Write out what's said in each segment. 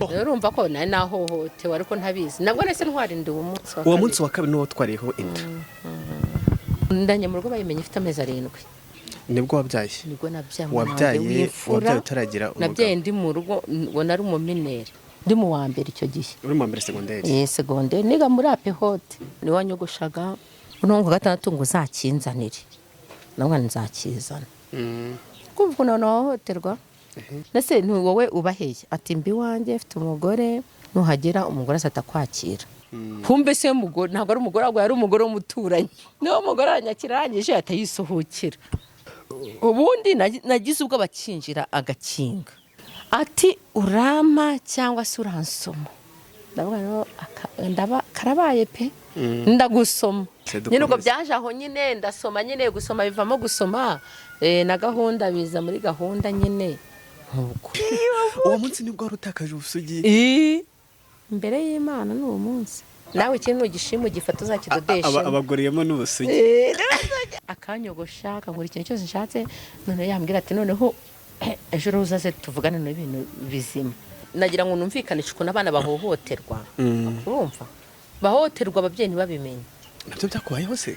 urumva ko nari nahohotewe ariko ntabizi nabwo nese ntwari ndi uwo munsi wa kabiri niwo twariho inda ndanye mu rugo bayimenye ifite amezi 7 nibwo wabyaye nibwo nabyaye wabyaye utaragira umugabo nabyaye ndi mu rugo ngo nari umuminere ndi mu wa mbere icyo gihe uri mu mbere secondaire secondaire niga muri apehote ni wanyogoshaga unongo gatandatu ngo zakinzanire namwe nzakizana kumva none wahoterwa nese ni wowe ubaheye ati mbi wanjye afite umugore nuhagera umugore atakwakira kumbe se umugore ntabwo ari umugore ahubwo yari umugore w'umuturanyi niwo mugore aranyakiranyije atayisohokera ubundi nagize ubwo bakinjira agakinga ati urama cyangwa se uransoma ndaba karabaye pe ndagusoma nyine ubwo byaje aho nyine ndasoma nyine gusoma bivamo gusoma na gahunda biza muri gahunda nyine nkuko uwo munsi nibwo warutakaje ubusugi imbere y'Imana n'uwo munsi nawe kintu gishimo gifata uzakidodesha abagoriyemo n'ubusugi akanyogosha akangura ikintu cyose nshatse none yambwira ati noneho ejo uzaze tuvugane n'ibintu bizima nagira ngo numvikanishe ukuntu abana bahohoterwa urumva bahohoterwa ababyeyi ntibabimenye nabyo byakubayeho se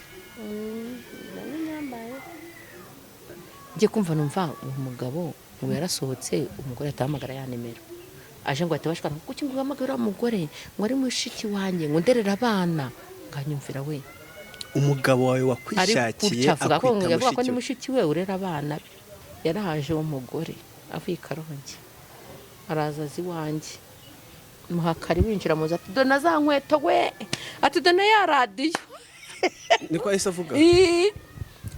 ngiye kumva numva umugabo ngo yarasohotse umugore atahamagara ya nimero aje ngo atabashikana kuki ngo uhamagara umugore ngo ari mushiki wanjye ngo nderera abana nganyumvira we umugabo wawe wakwishakiye avuga ko ni mushiki we urera abana yarahaje uwo mugore avuye Karongi araza ziwanjye muhakari winjira muza ati dona za nkweto we ati dona ya radio niko ahise avuga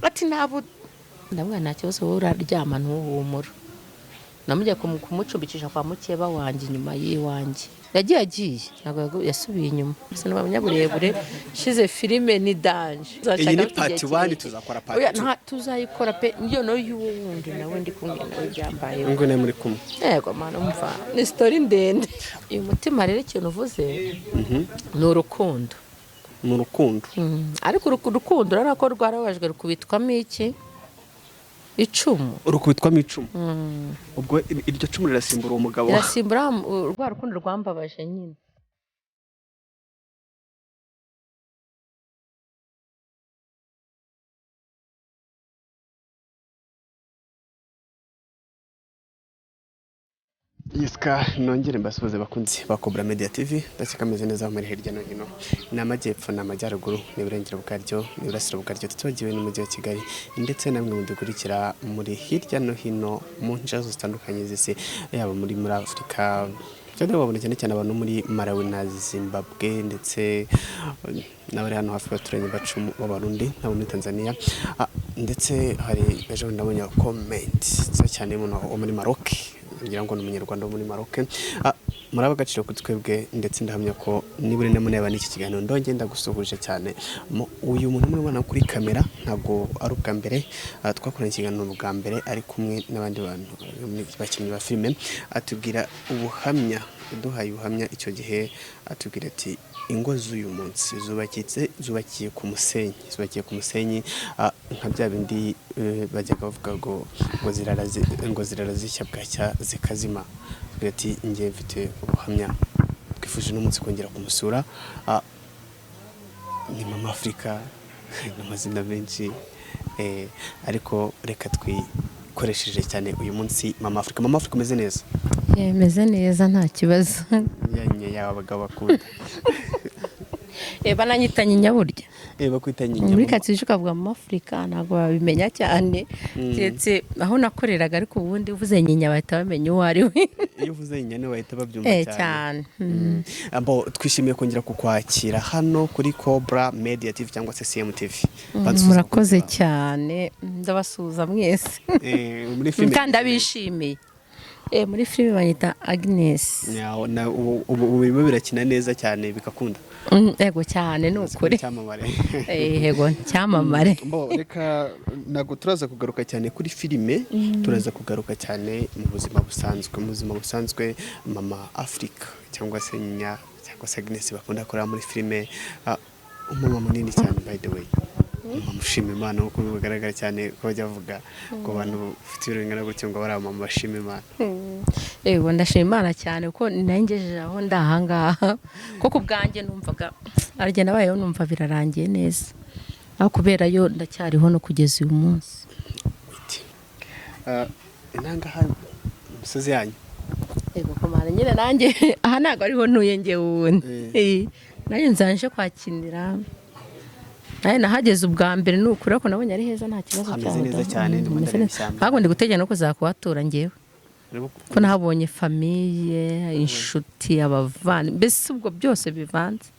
ati nabo ndabwa nta kibazo wowe uraryama ntuhumura namujya kumucumbikisha kwa mukeba wanjye inyuma yiwanjye yagiye ntabwo yasubiye inyuma gusa n'abanyaburebure shize filime ni danje iyi ni part 1 tuzakora part 2 tuzayikora pe niyo no yuwundi nawe ndi kumwe nawe byambaye ngo ne muri kumwe yego mana umva ni story ndende uyu mutima rero ikintu uvuze ni urukundo ariko urukundo rarako rwarabajwe rukubitwamo iki icumu urukubitwamo icumu ubwo iryo cumu rirasimbura uwo mugabo rirasimbura rwa rukundo rwambabaje nyine Yiska nongere mbasubize bakunzi ba Cobra Media TV ndetse kameze neza muri hirya no hino n'amajyepfo n'amajyaruguru n'uburengero bwaryo n'uburasiro bwaryo tutibagiwe n'umujyi wa Kigali ndetse namwe mudukurikira muri hirya no hino mu nce zitandukanye z'isi yaba muri Afrika cyane babona cyane abantu muri Malawi na Zimbabwe ndetse n'abari hano hafi y'abaturage bacu b'Abarundi nabo muri Tanzania ndetse hari ejo ndabonye comment cyane wo muri Maroc ngira ngo n'umunyarwanda wo muri Maroc muraba gaciro kutwebwe ndetse ndahamya ko nibure namune yaba n'iki kiganiro ndongenda gusuhuje cyane uyu muntu mubona kuri kamera ntabwo ari ubwa mbere twakoranye ikiganiro ubwa mbere ari kumwe n'abandi bantu bakinnyi ba filime atubwira ubuhamya duhaye ubuhamya icyo gihe atubwira ati ingo z'uyu munsi zubakiye ku musenyi nka bya bindi bajyaga bavuga ngo zirarazishya bwacya zikazima ati ngiye mfite ubuhamya twifuje n'umunsi kongera kumusura ni Mama Africa n'amazina menshi ariko reka twikoresheje cyane uyu munsi Mama Africa umeze neza meze neza nta kibazo yanye y'abagabo bakunda bananyitanye nyaburya bakwitanye muri katsije ukavuga mu Afrika ntabwo babimenya cyane ndetse aho nakoreraga ariko ubundi uvuze nyinya bahita bamenya uwo ari we iyo uvuze nyinya ne bahita babyumva cyane twishimiye kongera kukwakira hano kuri Cobra Media TV cyangwa se CMTV murakoze cyane ndabasuhuza mwese muri filime kandi abishimiye muri filime banyita Agnes ubu birimo birakina neza cyane bikakunda ego cyane n'ukuri cyamamare yego cyamamare reka nago turaza kugaruka cyane kuri filime turaza kugaruka cyane mu buzima busanzwe Mama Africa cyangwa se Nya cyangwa se Agnes bakunda gukora muri filime umuma munini cyane by the way umumama ushima Imana kuko bigaragara cyane ko bajya bavuga ko abantu bafite ibiro bingana gutyo ngo bari abamama bashima Imana. Yego ndashima Imana cyane kuko nangejeje aho ndahangaha kuko ubwanjye numvaga aragenda bayeho numva birarangiye neza aho kubera yo ndacyariho no kugeza uyu munsi. Inanga ha umusozi yanyu. Yego komara nyine nanjye aha ntago ariho ntuye ngewe ubundi. Nanjye nzanje kwakinira. Naye nahageze ubwa mbere nukuri ko nabonye ari heza nta kibazo cyane. Hameze neza cyane ndi muri ishyamba. Ntabwo ndi guteganya no kuzakuhatura ngewe. Ko nahabonye famille, inshuti, abavani, mbese ubwo byose bivanze.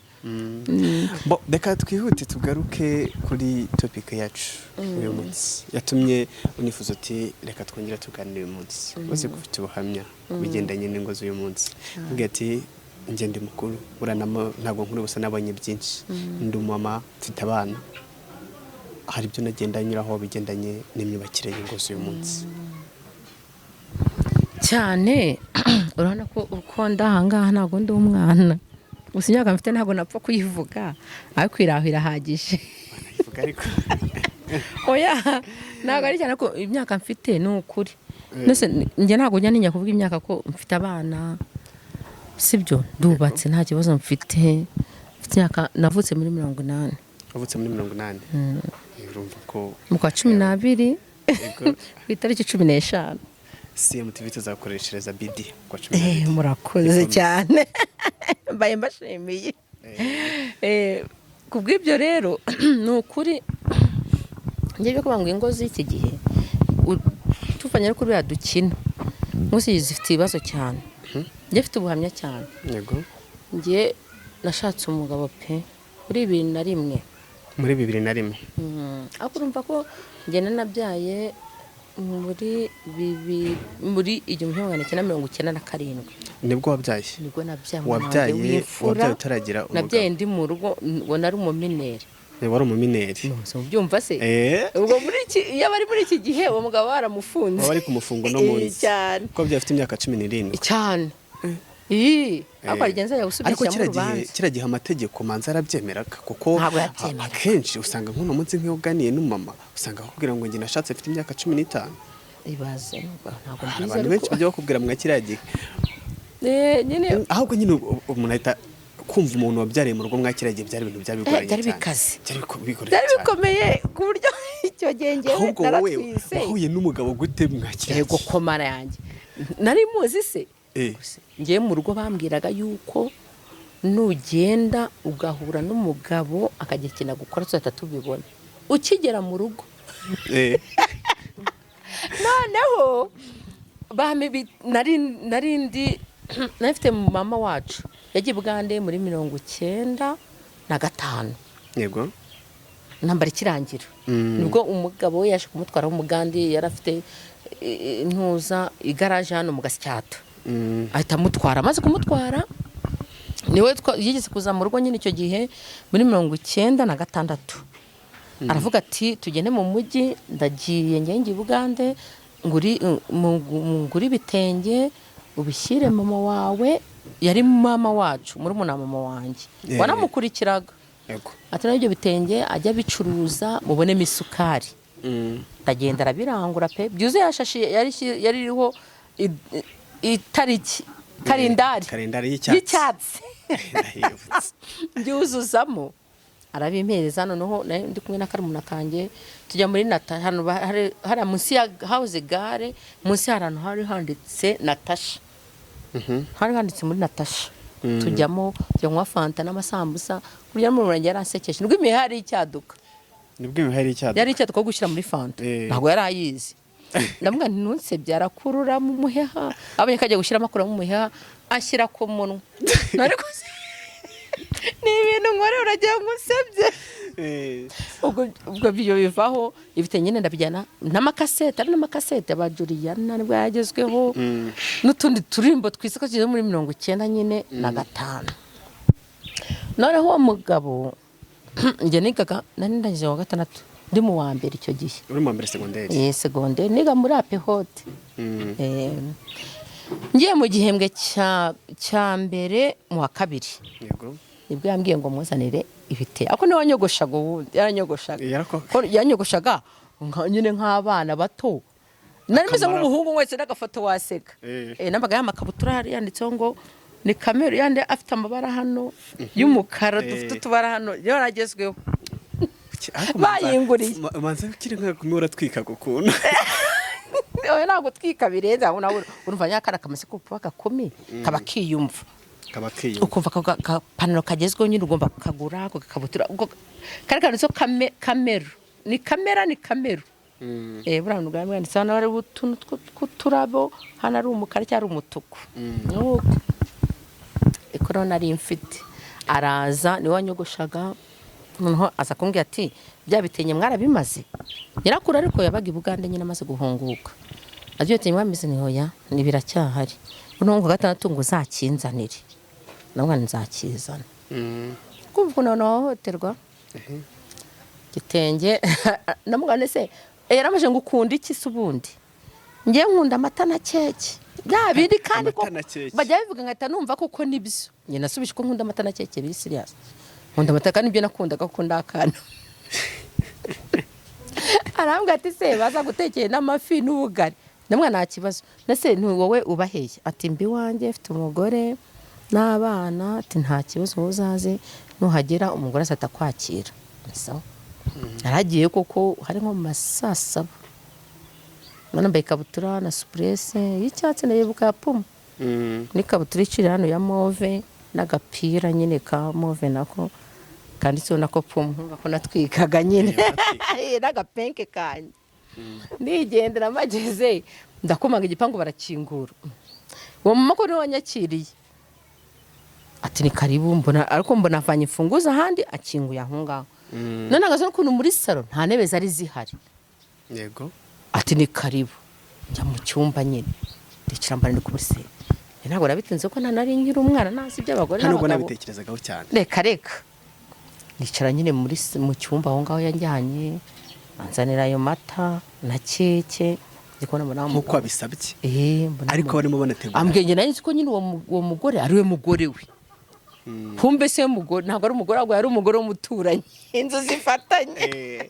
Bo reka twihute tugaruke kuri topic yacu uyu munsi yatumye unifuza uti reka twongera tuganira uyu munsi uzi gufite ubuhamya kubigendanye n'ingo z'uyu munsi uvuga ati ngende mukuru uranamo ntabwo nkuru gusa nabonye byinshi ndi umama mfite abana hari ibyo nagenda nyuraho bigendanye n'imyubakire y'ingo z'uyu munsi cyane. Urabona ko uko ndahangaha ntabwo ndi umwana gusa imyaka mfite ntabwo napfa kuyivuga ariko iraho irahagije. Banayivuga ariko oya ntabwo ari cyane ko imyaka mfite ni ukuri nese njye ntabwo njya ninya kuvuga imyaka ko mfite abana sibyo ndubatse nta kibazo mfite imyaka navutse muri 80. wavutse muri 80. Urumva ko mu kwa 12 ku itariki 15 CMTV tuzakoreshereza BD kwa 12. Murakoze cyane mbaye mbashimiye. Kubw'ibyo rero ni ukuri ngiye byo kubanga ingo z'iki gihe tufanye kuri yadukina musi zifite ibibazo cyane. Ngiye mfite ubuhamya cyane. Yego. Ngiye nashatse umugabo pe muri 2001. Muri 2001. Ako urumva ko ngiye nabyaye muri 1997. Nibwo wabyaye? Nibwo nabyaye. Wabyaye utaragira umugabo? Nabyaye ndi mu rugo ngo nari umumineri. Wari umumineri? So byumva se? Ubwo muri iki iyo bari muri iki gihe uwo mugabo baramufunze. Wari kumufunga no munsi. Cyane. Ko byafite imyaka 17. Cyane. Akarigenza yagusubisha mu rubanza. Kiragihe amategeko manza arabyemeraga kuko akenshi usanga nk'uno munsi nk'uganiye n'umama usanga akubwira ngo ngi nashatse afite imyaka 15. Ibaze ntabwo mbizi abantu benshi bajya bakubwira mwa kiragihe. Nyine ahubwo nyine umuntu ahita kumva umuntu wabyariye mu rugo mwa kiragihe byari ibintu byabigoranye cyane. Byari bikaze. Byari bikomeye ku buryo icyo gengenge naratwise. Wahuye n'umugabo gute mwa kiragihe? Yego komara yanjye. Nari muzi se? Ngiye mu rugo bambwiraga yuko nugenda ugahura n'umugabo akagekena gukora tuzahita tubibona ukigera mu rugo. Noneho narindi nafite mama wacu yagiye Bugande muri 1995. Yego. Nambara ikirangira nubwo umugabo we yaje kumutwara mu Bugande yarafite intuza igaraje hano mu Gasyata. Ahita amutwara amaze kumutwara niwe yigeze kuza mu rugo nyine icyo gihe muri 1996. Aravuga ati tugende mu mujyi ndagiye ngiye Bugande nguri bitenge ubishyire mama wawe yari mama wacu muri mama wanjye wanamukurikiraga. Yego. Ati nabyo bitenge ajya bicuruza mubone misukari. Ndagenda arabirangura pe byuze yashashe yaririho itariki kalendari y'icyatsi byuzuzamo arabimpereza. Noneho ndi kumwe na karumuna kanjye tujya muri Natasha hano hari munsi ya house gare munsi harano hari handitse Natasha. Hari handitse muri Natasha. Tujyamo cyangwa fanta n'amasambusa kurya mu murenge yaransekeje nibwo imihari icyaduka. Yari icyaduka gushyira muri fanta ntabwo yari ayizi. Ndamubwira nti nunse byarakurura mu muheha abanye kajya gushyira amakuru mu muheha ashyira ku munwa. Nariko ni ibintu nkore uragiye ngusebye. Ubwo byo bivaho ibite nyine ndabijyana n'amakasete ari n'amakasete abajuriyana nibwo yagezweho n'utundi turimbo twisaka cyo muri 1995. Noneho uwo mugabo nge nigaga nari ndangije wa gatandatu ndi mu wa mbere icyo gihe. Uri mu mbere secondaire? Secondaire niga muri Apehote. Ngiye mu gihembwe cya mbere mu wa kabiri. Yego. nibwo yambwiye ngo muzanire ibitenge ako niwe wanyogoshaga ubundi yaranyogoshaga yanyogoshaga nyine nk'abana bato nari meze nk'umuhungu wese n'agafoto waseka nambaga y'amakabutura yanditseho ngo ni kamera yandi afite amabara hano y'umukara dufite utubara hano yaragezweho bayinguriye manze kiri nk'akumura twika gukuntu oya ntabwo twika birenza urumva nyakara kamase ko bakakumi kaba kiyumva ukumva akapanaro kagezweho nyine ugomba kukagura ako kakabutura kari kanditseho kamera ni kamera buriya nubwo yanditseho hano hari utuntu tw'uturabo hano ari umukara cyangwa umutuku nuko ikoro nari mfite araza niwe wanyogoshaga noneho aza kumbwira ati bya bitenge mwarabimaze nyirakuru ariko yabaga i Bugande nyine amaze guhunguka agiye ati mwamize ni hoya ni biracyahari noneho ngo gatandatu ngo uzakinzanire nabwo nzakizana kumva noneho hohoterwa gitenge namugane se yaramaje ngo ukunda iki se ubundi ngiye nkunda amata na keke bya bindi kandi ko bajya bivuga ngahita numva koko nibyo njye nasubije ko nkunda amata na keke biri serious nkunda amata kandi ibyo nakundaga ko ndakana arambwa ati se baza gutekera n'amafi n'ubugari namwe nta kibazo nase ni wowe ubaheye ati mbi wanjye mfite umugore n'abana ati nta kibazo uzaze nuhagera umugore asata kwakira so aragiye koko hari nko masasaba nambaye ikabutura na supresse y'icyatsi nayibuka pum ni kabutura iciri hano ya mauve n'agapira nyine ka mauve nako kanditseho nako pum ngako natwikaga nyine n'agapenke kanye ndigendera mageze ndakomaga igipangu barakingura uwo mama ko niwe wanyakiriye ati ni karibu mbona ariko mbona avanye imfunguzo ahandi akinguye aho ngaho none agaza kuntu muri salo nta ntebe zari zihari yego ati ni karibu njya mu cyumba nyine ndicara mbana ku buse ntabwo nabitinze ko nari nkiri umwana nasi by'abagore ntabwo nabitekerezagaho cyane reka ndicara nyine mu cyumba aho ngaho yanjyanye anzanira ayo mata na keke ndikubona mbona nkuko abisabye ariko barimo banategura ambwenge nari ko nyine uwo mugore ari we mugore we kumbe se mugore ntabwo ari umugore ahubwo ari umugore w'umuturanyi inzu zifatanye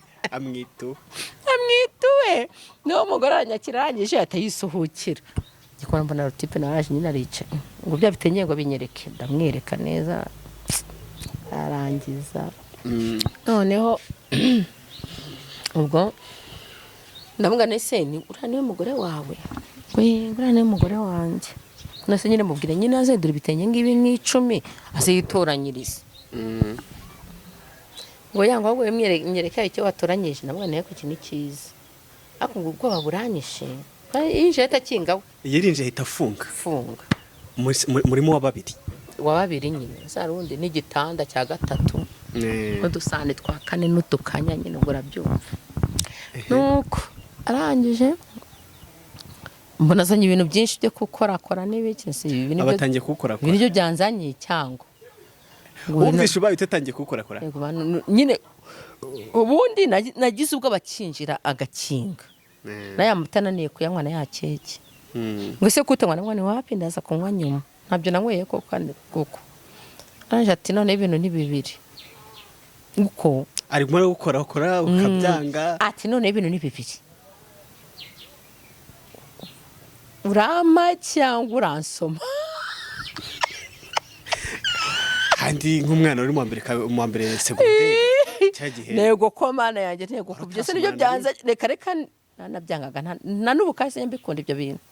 amwituwe niwo mugore aranyakira arangije atayisohokera ndikubona mbona rutipe naraje nyine aricaye ngo bya bitenye ngo binyereke ndamwereka neza arangiza noneho ubwo ndamugane se ni uriya niwe mugore wawe uriya niwe mugore wanjye nase nyine mubwira nyine azedura ibitenge ngibi nk'icumi aziyitoranyiriza ngo yanga ahubwo mwereka icyo watoranyije ndamugane ko ikintu cyiza ariko ngo ubwoba buranyishe yinjiye atakingawe yirinje ahita afunga murimo wa babiri nyine za rundi n'igitanda cya gatatu n'udusahane twa kane n'utukanya nyine ubwo urabyumva nuko arangije mbona azanye ibintu byinshi byo gukorakora n'ibiki abatangiye kuwukorakora ibintu byanzanye cyangwa wumvishe ubaye utatangiye kuwukorakora nyine ubundi nagize ubwo bakinjira agakinga n'aya mata ananiye kuyanywa na ya keke ngo se kutanywa na mwana wapi ndaza kunywa nyuma ntabyo nanyweye ko kandi kuko aranje ati none ibintu ni bibiri uko arimo gukorakora ukabyanga ati none ibintu ni bibiri urama cyangwa uransoma kandi nk'umwana uri mu mbere segonderi cyagihe nego ko mana yanjye ntego kubyo se nibyo byanza reka nanabyangaga nta n'ubukase mbikunda ibyo bintu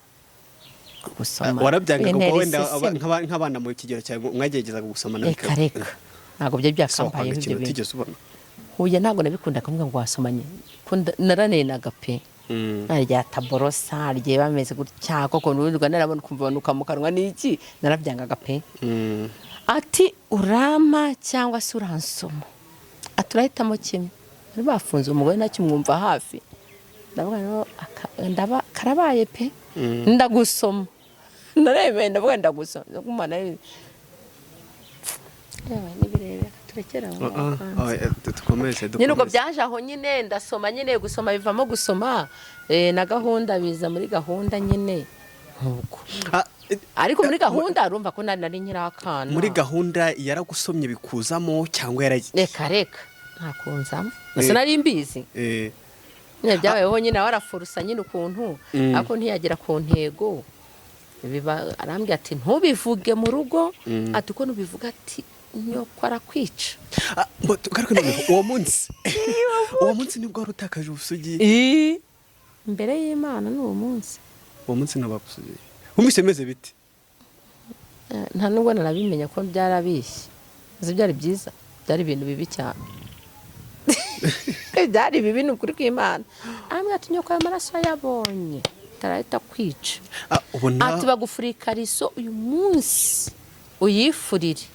gusoma warabyangaga kuko wenda nk'abana mu kigero cyawe mwagegezaga gusoma na reka ntabwo byo byakambaye ibyo bintu huye ntabwo nabikundaga mbwa ngo wasomanye naranenaga pe narya taborosa rye bameze gutya koko n'urundi narabona kumva banuka mu kanwa n'iki narabyangaga pe ati urama cyangwa se uransoma aturahitamo kimwe bari bafunze umugore nacyo mwumva hafi ndaba karabaye pe ndagusoma narebe ndavuga ndagusoma kumana nibirebe turekera tukomeze nyine ubwo byaje aho nyine ndasoma nyine gusoma bivamo gusoma na gahunda biza muri gahunda nyine nkuko ariko muri gahunda urumva ko nari nyirakana. muri gahunda yaragusomye bikuzamo cyangwa reka nta kunzamo nase nari mbizi nyine byabayeho nyine warafurusa nyine ukuntu ariko ntiyagera ku ntego arambwira ati ntubivuge mu rugo ati uko nubivuga ati nyoko arakwica. uwo munsi nibwo wari utakaje ubusugi imbere y'Imana ni uwo munsi ntabagusugiye umwise meze biti nta nubwo narabimenya ko byarabishye byari byiza byari ibintu bibi cyane byari bibi ni ukuri kw'Imana arambwira ati nyoko y'amaraso yabonye tarahita kwica ati bagufurira ikariso uyu munsi uyifurire.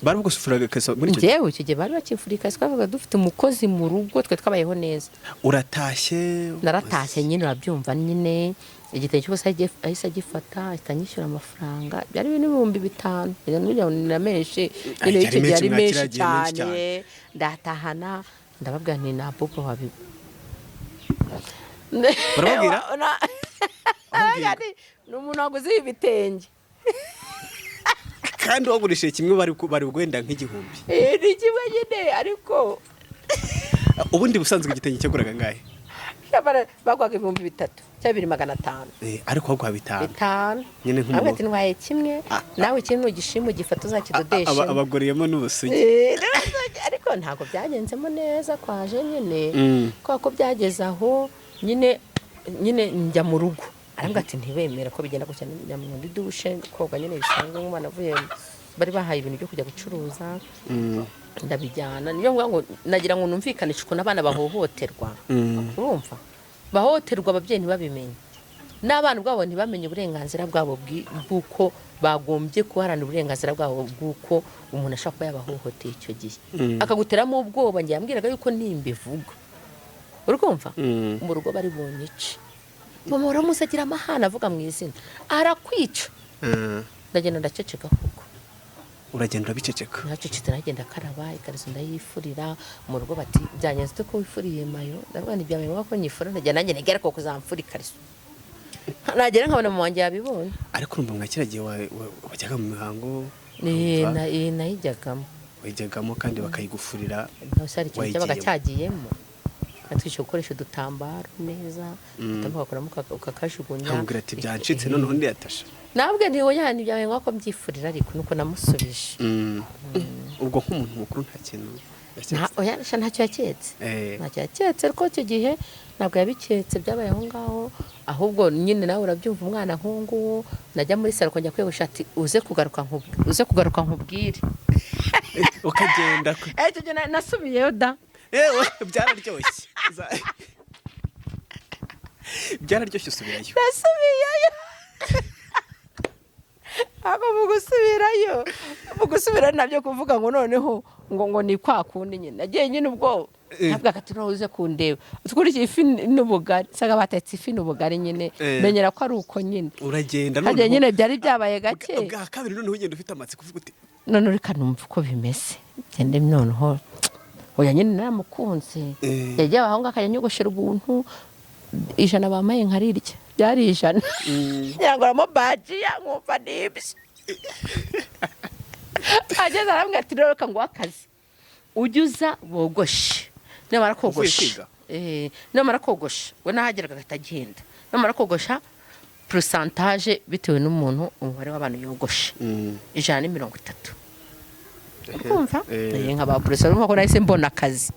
bari bagusufuraga ikariso muri icyo gihe bari bakifurira ikariso twavuga dufite umukozi mu rugo twe twabayeho neza. uratashye naratashye nyine urabyumva nyine igitenge cyose ahise agifata ahita anyishyura amafaranga byari ibihumbi 5 na menshi nyine icyo gihe ari menshi cyane ndatahana ndababwira nti na bobo wabibu barababwira ni umuntu waguze ibitenge kandi wagurishije kimwe bari ugwenda nk'igihumbi ni kimwe nyine ariko ubundi busanzwe igitenge cyaguraga ngahe bagwaga 3,000 cyangwa 2,500 ariko bagwa 5 nyine nk'umuntu ati ntwaye kimwe nawe ikintu ugishima ugifata uzakidodesha abagoriyemo n'ubusugi ariko ntago byagenzemo neza kwaje nyine ko byageze aho nyine njya mu rugo arambwa ati ntibemera ko bigenda gutya njya muri dushe koga nyine bisanzwe nk'umwana avuye bari bahaye ibintu byo kujya gucuruza ndabijyana niyo ngo nagira ngo numvikanishe ukuntu abana bahohoterwa urumva bahohoterwa ababyeyi ntibabimenye n'abana ubwabo ntibamenye uburenganzira bwabo bw'uko bagombye kuharanira uburenganzira bwabo bw'uko umuntu ashaka kuba yabahohoteye icyo gihe akaguteramo ubwoba ngiye yambwiraga yuko nimbivuga urumva mu rugo bari bunyice mama uramusagira amahana avuga mu izina arakwica ndagenda ndaceceka kuko uragenda biceceka nacecetse nagenda karaba ikariso ndayifurira mu rugo bati byanyenze ko wifuriye mayo ndavuga ni byabaye ko nyifura ndagenda nanjye negera ko kuzamfura ikariso nagera nkabona mu wanjye yabibonye ariko urumva mwakiragiye wajyaga mu mihango wayijyagamo kandi bakayigufurira ntose ikintu cyabaga cyagiyemo atwishe gukoresha udutambaro neza ugakuramo ukakajugunya nkabwira ati byancitse noneho ndiyatasha nabwe ntiwoya ntibyabaye nk'uko mbyifurira ariko nuko namusubije ubwo nk'umuntu mukuru nta kintu ntacyo yaketse ariko icyo gihe ntabwo yabiketse byabaye aho ngaho ahubwo nyine nawe urabyumva umwana nk'uwo najya muri salo kongera kwiyogosha ati uze kugaruka nkubwire ukagenda icyo gihe nasubiyeyo da byararyoshye usubirayo nasubiyeyo ako mu gusubirayo nabyo kuvuga ngo noneho ngo ni kwa kundi nyine nagiye nyine ubwo ntabwo ati uze kundeba tukurikiye ifi n'ubugari saga batetse ifi n'ubugari nyine menyera ko ari uko nyine uragenda noneho nyine byari byabaye gake bwa kabiri noneho ugenda ufite amatsiko kuvuga uti none reka numva uko bimeze gende noneho oya nyine naramukunze yagiye aho ngaho akajya ubuntu 100 bamaye nkarirya byari 100 yanguramo baji yankumva nibyo ageze arambwira ati rero ngo akazi ujya bogoshe namara kogosha namara kogosha we nahageraga gatagenda namara kogosha pourcentage bitewe n'umuntu umubare w'abantu yogoshe 130 kumva nkaba professor nko nahise mbona akazi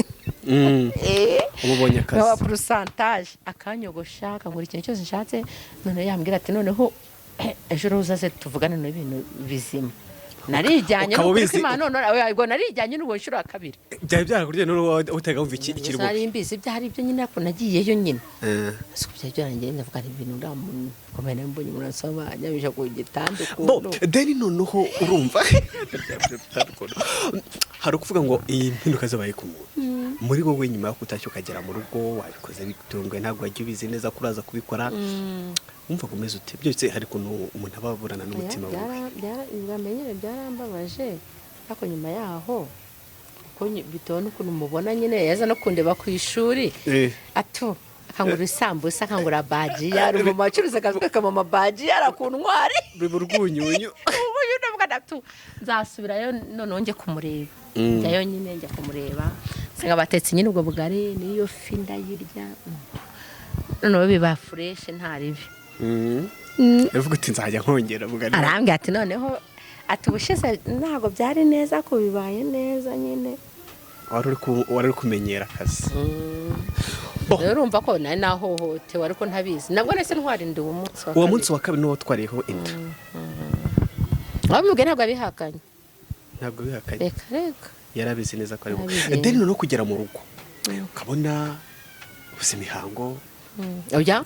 ubonye akazi nkaba pourcentage akanyogosha akangura ikintu cyose nshatse none yambwira ati noneho ejo uzaze tuvugane n'ibintu bizima narijyanye n'uko narijyanye n'uwo nshuro ya kabiri byari byarakurye n'uwo utega wumva ikiri bo nari mbizi byari ibyo nyine ariko nagiyeyo nyine siko byari byarangiye ndavuga ari ibintu ndamuntu komene mbonye murasoma nyabije ku gitanda bo deni noneho urumva hari ukuvuga ngo iyi mpinduka zabaye ku muntu muri wowe nyuma yo kutashya ukagera mu rugo wabikoze bitungwe ntabwo wajya ubizi neza kuraza kubikora umva kumeze ute byose hari kuntu umuntu ababurana n'umutima wawe byamenyere byarambabaje ariko nyuma yaho ko bitewe n'ukuntu mubona nyine yaza no kundeba ku ishuri ato akangura isambusa akangura baji yari umumama wacuruza akazwe kamama baji yarakuntwari biba urwunyunyu uyu ndavuga ndatu nzasubirayo noneho njye kumureba njyayo nyine njya kumureba nsanga batetse nyine ubwo bugari n'iyo fi ndayirya noneho biba fresh nta ribi uvuga uti nzajya nkongera bugari arambwira ati noneho ati ubushize ntabwo byari neza ko bibaye neza nyine wari uri kumenyera akazi rero urumva ko nari nahohotewe ariko ntabizi nabwo nese ntwarinda uwo munsi wa kabiri niwo twariyeho inda wabibwe ntabwo abihakanye reka yarabizi neza ko ari bo deni no kugera mu rugo ukabona ubuze imihango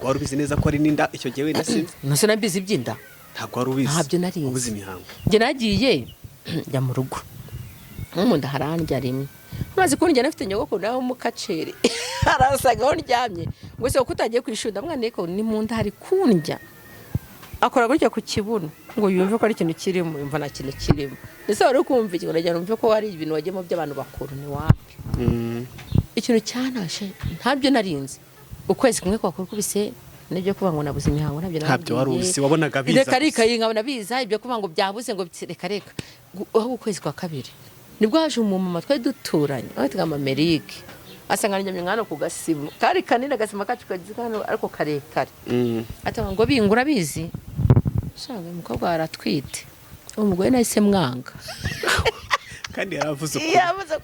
wari ubizi neza ko ari n'inda icyo gihe wenda sinzi nase nabizi iby'inda ntabwo wari ubizi ntabyo nari ubuze imihango njye nagiye njya mu rugo nk'umuntu harandya rimwe amaze kundya nafite nyogoko nawe mu kaceri arasaga aho ndyamye ngo se uko utagiye kwishunda mwana ariko ni mu nda hari kundya akora gutya ku kibuno ngo yumve ko ari ikintu kirimo yumva nta kintu kirimo ese wari kumva ikintu nagira numve ko hari ibintu wagiyemo by'abantu bakuru ni wapi ikintu cyanashe ntabyo narinzi ukwezi kumwe kwakora kubise nibyo kuvuga ngo nabuze imihango ntabyo wari uzi wabonaga biza reka nkabona biza ibyo kuvuga ngo byabuze ngo reka aho ukwezi kwa kabiri nibwo haje umumama twari duturanye witwa Amerike asanga njye mwana ku gasima kari kanini agasima kacu kagizwe ariko karekare atanga ngo bingura bizi shanga umukobwa aratwite umugore nahise mwanga kandi yaravuze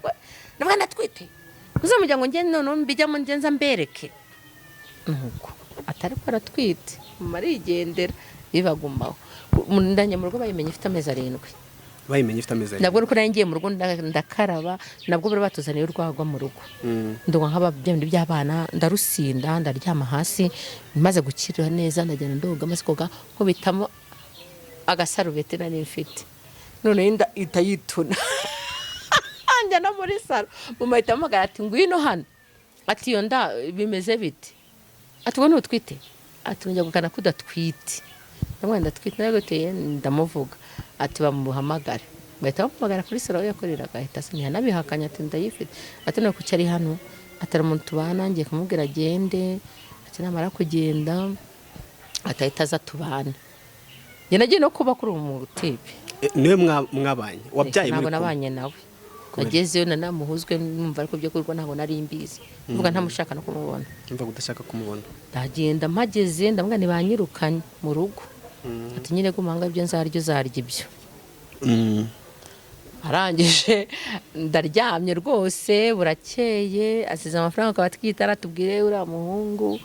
ko nabwana twite uzamujya ngo ngende none mbijyamo ngenza mbereke nuko atari ko aratwite marigendera bibagumaho ndanye mu rugo bayimenye ifite amezi 7 nabwo uko ngiye mu rugo ndakaraba nabwo bari batuzaniye urwagwa mu rugo ndumva nk'ababyeyi by'abana ndarusinda ndaryama hasi maze gukirira neza ndagenda ndoga maze koga ko bitamo agasarubete nari mfite none inda itayituna anja no muri saro mumahita amagara ati ngwino hano ati yo nda bimeze bite ati ngo nutwite ati njya gukana kudatwite ndamwanda twite nagoteye ndamuvuga ati bamuhamagare bahita bamuhamagara kuri saro yakoreraga ahita asinya nabihakanya ati ndayifite ati no kucyari hano atari umuntu tubana ngiye kumubwira agende ati namara kugenda atahita aza tubana njye nagiye no kuba kuri umutipe niwe mwabanye wabyaye ntabwo nabanye nawe nagezeyo nanamuhuzwe numva ariko byo kurwa ntabwo nari imbizi mvuga ntamushaka no kumubona mvuga udashaka kumubona ndagenda mpageze ndamubwira ni banyirukanye mu rugo ati nyine gumanga ibyo nzaryo zarya ibyo arangije ndaryamye rwose burakeye asize amafaranga akaba twita aratubwire uriya muhungu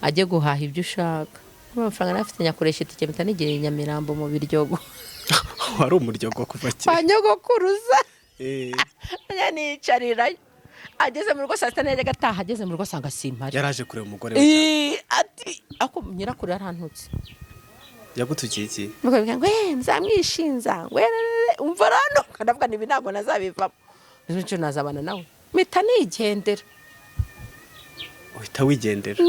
ajye guhaha ibyo ushaka amafaranga nafite nyakoresha itike mpita nigeye Nyamirambo mu Biryogo wari umuryogo kuva kera banyogokuruza nicarirayo ageze mu rugo saa 6 yajyaga ataha ageze mu rugo asanga simpari yaraje kureba umugore we ati ako nyirakuru yarantutse yagutukiye iki mukavuga ngo nzamwishinza ngo umva rano kandavuga nibi ntabwo nazabivamo nico nazabana nawe mita nigendera uhita wigendera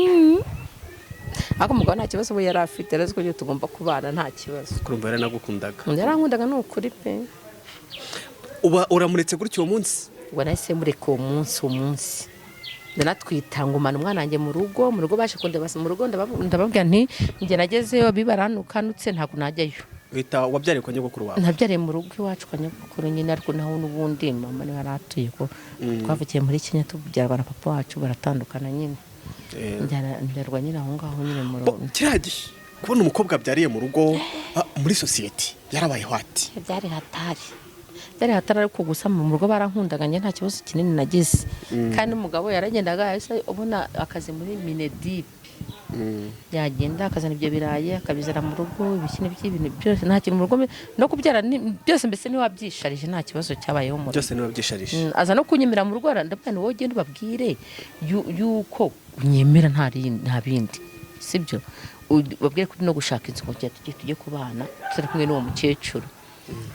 ako mugabo nta kibazo we yari afite rero ko tugomba kubana nta kibazo kurumva yaranagukundaga yarankundaga n'ukuri pe uba uramuretse gutyo uwo munsi ngo nahise mureka uwo munsi ndanatwita ngo umwana wanjye mu rugo baje kundebasa mu rugo ndababwira nti njye nagezeyo bibaranukanutse ntabwo najyayo uhita wabyariye kwa nyogokuru wawe nabyariye mu rugo iwacu kwa nyogokuru nyine ariko naho n'ubundi mama niwe yaratuye ko twavukiye muri Kenya tubyarwa na papa wacu baratandukana nyine ndarwa nyine aho ngaho nyine mu rugo kiragiye kubona umukobwa byariye mu rugo muri society yarabaye hwati byari hatari ariko gusa mu rugo barankundaga njye nta kibazo kinini nagize kandi umugabo yaragendaga yahise ubona akazi muri Minedip yagenda akazana ibyo birayi akabizana mu rugo ibintu byose nta kintu mu rugo no kubyara byose mbese ni wabyisharije nta kibazo cyabayeho mu rugo byose ni wabyisharije aza no kunyemera mu rugo ndabwana wowe genda ubabwire yuko unyemera nta bindi sibyo babwire ko no gushaka inzu ngo tujye kubana turi kumwe n'uwo mukecuru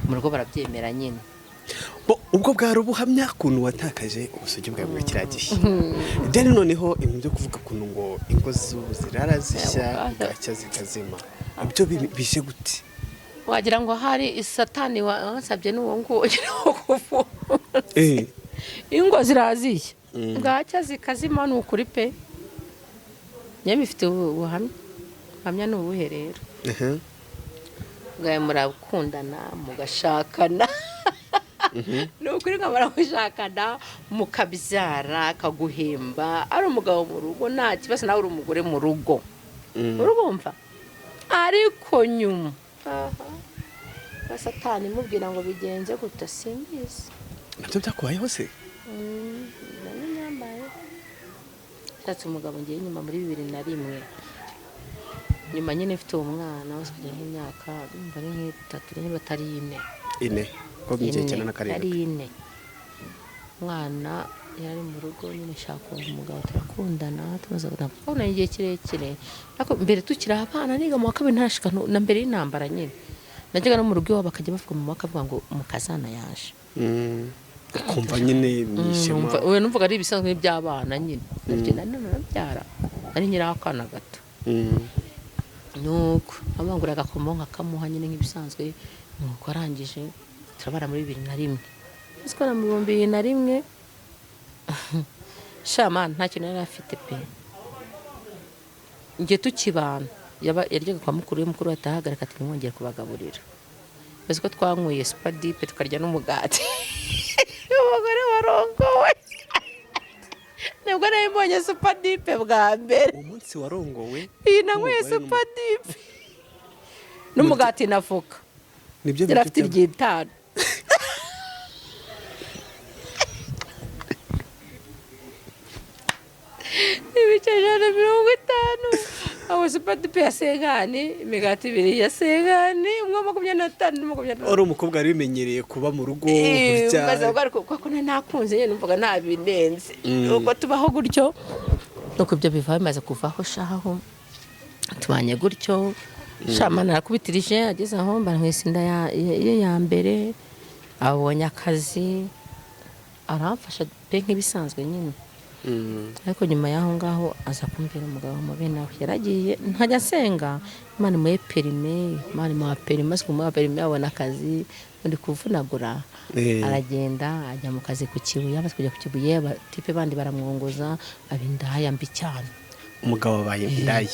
mu rugo barabyemera nyine ubwo bwari ubuhamya kuntu watakaje ubusugi bwawe muri kiragiye deni noneho ibintu byo kuvuga kuntu ngo ingo z'ubu zirara zishya gacya zikazima ibyo bije gute wagira ngo hari isatani wasabye n'uwo nguwo kuvuga ingo ziraziye gacya zikazima ni ukuri pe nyine bifite ubuhamya ni ubuhe rero bwawe murakundana mugashakana ni ukuri nkamara gushakana mukabyara akaguhemba ari umugabo mu rugo nta kibazo nawe uri umugore mu rugo urumva ariko nyuma Satani mubwira ngo bigenze gute simbizi nabyo byakubayeho se nani nyambaye tatse umugabo ngiye nyuma muri 2001 nyuma nyine mfite umwana wose kujya nk'imyaka mbare nk'itatu niba atari ine ko byigiye cyane na karindwi ari ine mwana yari mu rugo nyine shaka umugabo turakundana tumaze gutandukana igihe kirekire ariko mbere tukiri abana niga mu kabiri ntashika na mbere y'intambara nyine najyaga no mu rugo iwabo bakajya bavuga mu bakavuga ngo umukazana yaje kumva nyine mwishema we numvaga ari ibisanzwe by'abana nyine nagenda nabyara ari nyira akana gato nuko abangura agakomo nkakamuha nyine nk'ibisanzwe nuko arangije turabara muri 2001 sikora mu 2001 shaman nta kintu yari afite pe ngiye tukibana yaryaga kwa mukuru atahagarika ati mwongera kubagaburira bese ko twanyweye spadipe tukarya n'umugati umugore warongowe nibwo nabonye spadipe bwa mbere umunsi warongowe nanyweye spadipe n'umugati nafuka nibyo birafite iryitano ibicajana 50 aho spadipe ya sengani imigati 2 ya sengani umwe 25 uri umukobwa wari bimenyereye kuba mu rugo burya ukaza kuko nakunze nyine numvaga ntabinenze uko tubaho gutyo nuko ibyo biva bimaze kuvaho shaho tubanye gutyo shamana arakubitirije ageze aho mbanwese inda ya mbere abonye akazi aramfasha pe nk'ibisanzwe nyine ariko nyuma yaho ngaho aza kumbera umugabo mubi nawe yaragiye ntajya senga Imana mu perime Imana mu perime maze mu perime abona akazi ndi kuvunagura aragenda ajya mu kazi ku Kibuye amaze kujya ku Kibuye tipe bandi baramwongoza abindaya mbi cyane umugabo wabaye indaya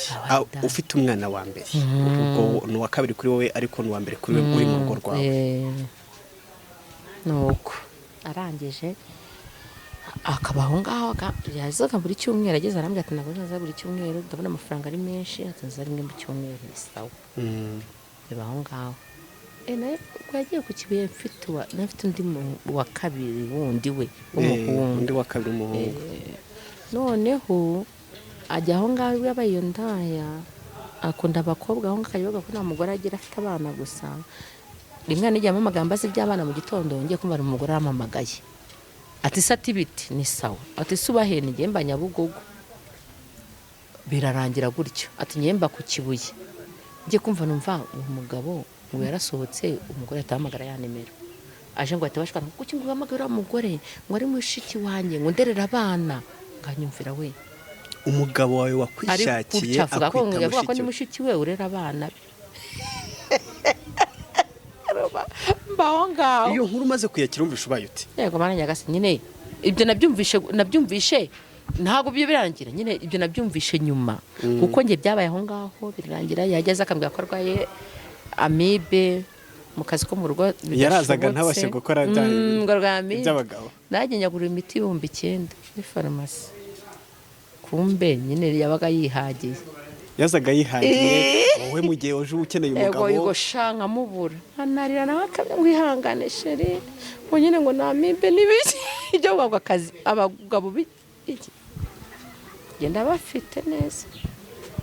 ufite umwana wa mbere ubwo ni wa kabiri kuri wowe ariko ni wa mbere kuri we uri mu rugo rwawe nuko arangije akabaho ngaho yazaga buri cyumweru ageze arambye ati nabwo naza buri cyumweru ndabona amafaranga ari menshi atanza rimwe mu cyumweru bisawa bibaho ngaho naye kwagiye ku Kibuye mfite undi wa kabiri wundi we umuhungu undi wa kabiri umuhungu noneho ajya aho ngaho yabaye iyo ndaya akunda abakobwa aho ngaho ko nta mugore agira afite abana gusa rimwe nijyamo amagambo azi by'abana mu gitondo ngiye kumva umugore aramamagaye ati sati biti ni sawa ati subahene ngiye mba Nyabugogo birarangira gutyo ati ngiye mba ku Kibuye ngiye kumva numva umugabo ngo yarasohotse umugore atahamagara ya nimero aje ngo atabashaka kuki ngo hamagara umugore ngo ari mushiki wanjye ngo nderera abana nganyumvira we umugabo wawe wakwishakiye akwita ko ni mushiki we urera abana mbaho ngaho iyo nkuru umaze kuyakira umvisha ubaye uti yego mana nyagase nyine ibyo nabyumvishe ntago byo birangira nyine ibyo nabyumvishe nyuma kuko nge byabaye aho ngaho birangira yageze akambwira ko arwaye amibe mu kazi ko mu rugo yarazaga ntabashe gukora by'abagabo najye nyagura imiti 9,000 muri farumasi kumbe nyine yabaga yihagiye yazaga yihagiye wowe mu gihe waje ukeneye umugabo yego shanga mubura anarira nawe akamwihangane sheri ngo nyine ngo namibe nibiki ibyo bagwa akazi abagabo biki genda bafite neza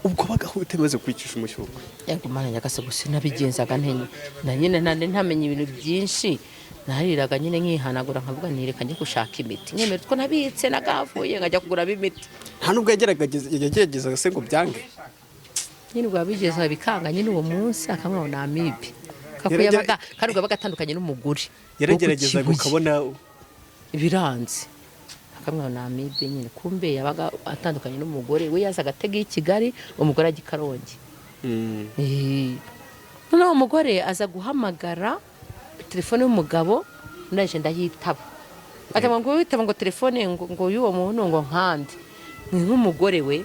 ubwo bagahute maze kwicisha umushyuko yego mana nyagase gusa nabigenzaga ntenye na nyine ntamenye ibintu byinshi nariraga nyine nkihanagura nkavuga nireka njye gushaka imiti nyemera ko nabitse nagavuye ngajya kugura imiti nta nubwo yagerageza se ngo byange nyine ubwabigeza bikanga nyine uwo munsi akamwabona amibe kakuyabaga kandi ubwo bagatandukanye n'umugore yaragerageza gukabona ibiranze akamwabona amibe nyine kumbe yabaga atandukanye n'umugore we yazaga atega i Kigali umugore ajya i Karongi noneho umugore aza guhamagara telefone y'umugabo ndaje ndayitaba atama ngo witaba ngo telefone ngo y'uwo muntu ngo nkandi ni nk'umugore we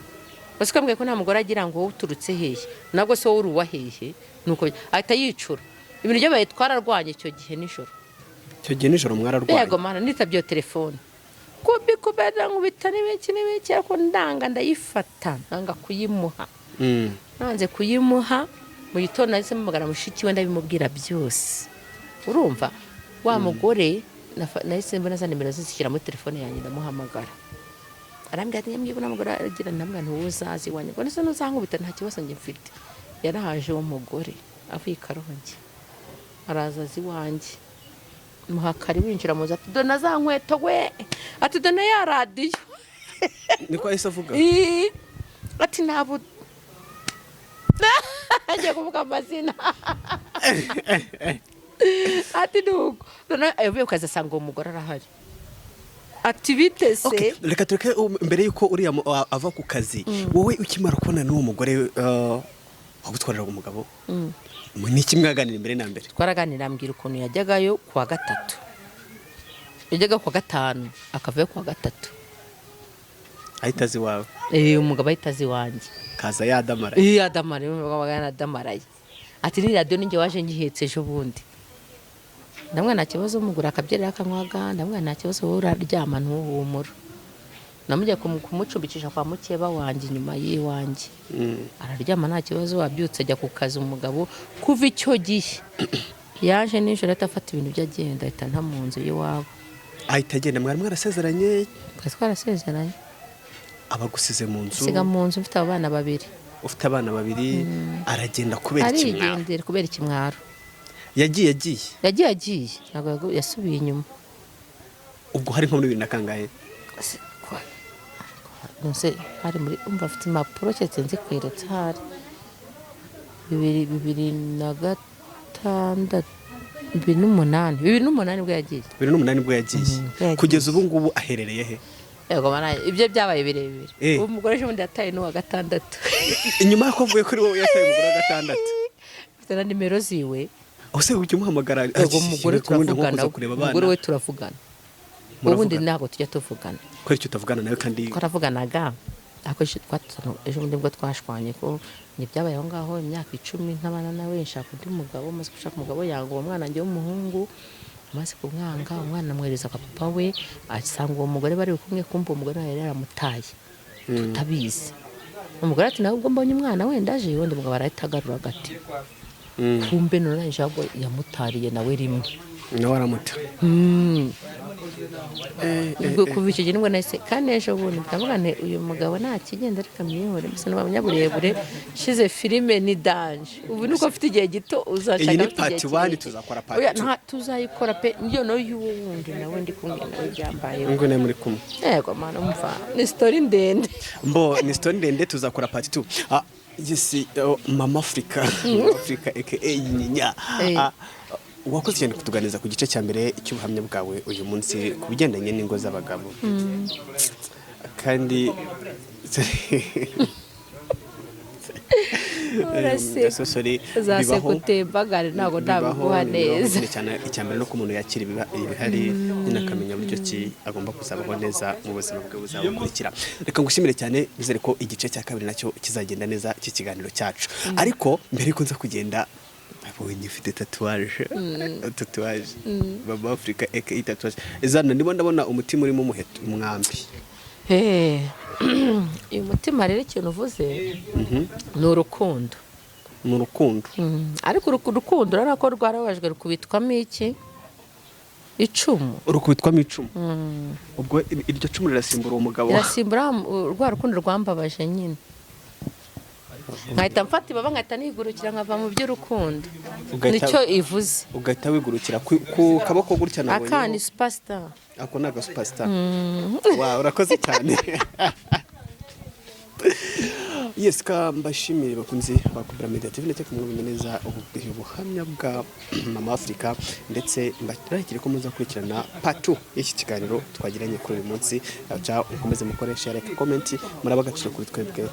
bose kambwiye ko nta mugore agira ngo wowe uturutse hehe nabwo se wowe uri uwahehe nuko ahita yicura ibintu byabaye twararwanye icyo gihe nijoro mwararwanye yego mana nitabye telefone kubera nkubita n'ibiki ariko ndayifata nanga kuyimuha nanze kuyimuha mu gitondo nahise mpamagara mushiki we ndabimubwira byose urumva wa mugore nahise mbona za nimero zishyira muri telefone yanjye ndamuhamagara arambwira ati nyamwibona mugore agira ndambwira nti uzazi wanjye ngo nese nuzankubita nta kibazo njye mfite yarahaje uwo mugore avuye Karongi araza azi wanjye muhakari winjira muza ati dona za nkweto we ati dona ya radio niko ahise avuga ati nabo aje kuvuga amazina ati nuko dona avuye kaza sanga umugore arahari ati bitese reka tureke mbere yuko uriya ava ku kazi wowe ukimara kubona n'uwo mugore wagutwarira umugabo ni kimwaganira imbere na mbere twaraganira ambwira ukuntu yajyagayo kuwa gatatu yajyaga kuwa gatanu akavayo kuwa gatatu ahitazi wawe umugabo ahitazi wanjye kaza yadamaraye yadamaraye ati ni radio ninjye waje ngihetse ejo bundi ndamwe nta kibazo umugura akabyerera akanywaga ndamwe nta kibazo wowe uraryama ntuhumura namujya kumucumbikisha kwa mukeba wanjye inyuma yiwanjye araryama nta kibazo wabyutse ajya ku kazi umugabo kuva icyo gihe yaje nijoro atafata ibintu byagenda ahita nta mu nzu y'iwabo ahita agenda mwari mwarasezeranye twarasezeranye abagusize mu nzu siga mu nzu mfite abana babiri ufite abana babiri aragenda kubera ikimwaro arigendera kubera ikimwaro yagiye ntabwo yasubiye inyuma ubwo hari nko muri 20 na kangahe nose hari muri umva afite impapuro cyetse nzi kweretse hari 2006 2008 bwo yagiye kugeza ubu ngubu aherereye he yego mana ibyo byabaye birebire umugore ejo bundi yataye n'uwa gatandatu inyuma yako mvuye kuri wowe yataye umugore wa gatandatu mfite na nimero ziwe ose ujye umuhamagara umugore turavugana umugore we turavugana ubundi ntabwo tujya tuvugana ko icyo utavugana nawe kandi twaravuganaga ako ejo bundi bwo twashwanye ko byabaye aho ngaho imyaka 10 ntabana nawe nshaka undi mugabo maze gushaka umugabo yango uwo mwana njye w'umuhungu amaze kumwanga umwana amwereza papa we asanga uwo mugore bari kumwe kumva umugore yari yaramutaye tutabizi umugore ati nawe ubwo mbonye umwana wenda aje yonde mugabo arahitagarura gati kumbe none njabo yamutariye nawe rimwe nawe aramuta kuva icyo gihe nibwo nahise kandi ejo bundi ndavuga nti uyu mugabo nta kigenda ariko amwihore mbese n'abanyaburebure shize filime ni danje ubu nuko afite igihe gito uzashaka iyi ni part 1 tuzakora part 2 tuzayikora pe iyo no y'uwundi nawe ndi kumwe nawe byambaye ngo ne muri kumwe yego mana umva ni story ndende ni story ndende tuzakora part 2 yesi mama Africa aka nyinya wakoze cyane kutuganiza ku gice cya mbere cy'ubuhamya bwawe uyu munsi ku bigendanye n'ingo z'abagabo kandi zase kutembagare ntago ndabuguha neza cyane icyambere no ku muntu yakira ibihari n'akamenya buryo ki agomba kuzabaho neza mu buzima bwe buzabukurikira reka ngushimire cyane nizere ko igice cya kabiri nacyo kizagenda neza iki kiganiro cyacu ariko mbere ko nza kugenda abonye ufite tatuwaje Mama Africa aka tatuwaje izana ndabona umutima urimo umuheto umwambi uyu mutima rero ikintu uvuze ni urukundo ariko urukundo urabona ko rwarabajwe rukubitwamo iki icumu ubwo iryo cumu rirasimbura umugabo rirasimbura rwa rukundo rwambabaje nyine nkahita mfata ibaba nkahita nigurukira nkava mu by'urukundo nicyo ivuze ugahita wigurukira ku kaboko gutya nabonye aka ni superstar ako naga superstar urakoze cyane yes mbashimire bakunzi bakubira Media TV ndetse kumwe neza ubuhamya bwa Mama Africa ndetse mbarakire ko muza kurikirana part 2 y'iki kiganiro twagiranye kuri uyu munsi ukomeze mukoresha like comment murabagaciro kuri twebwe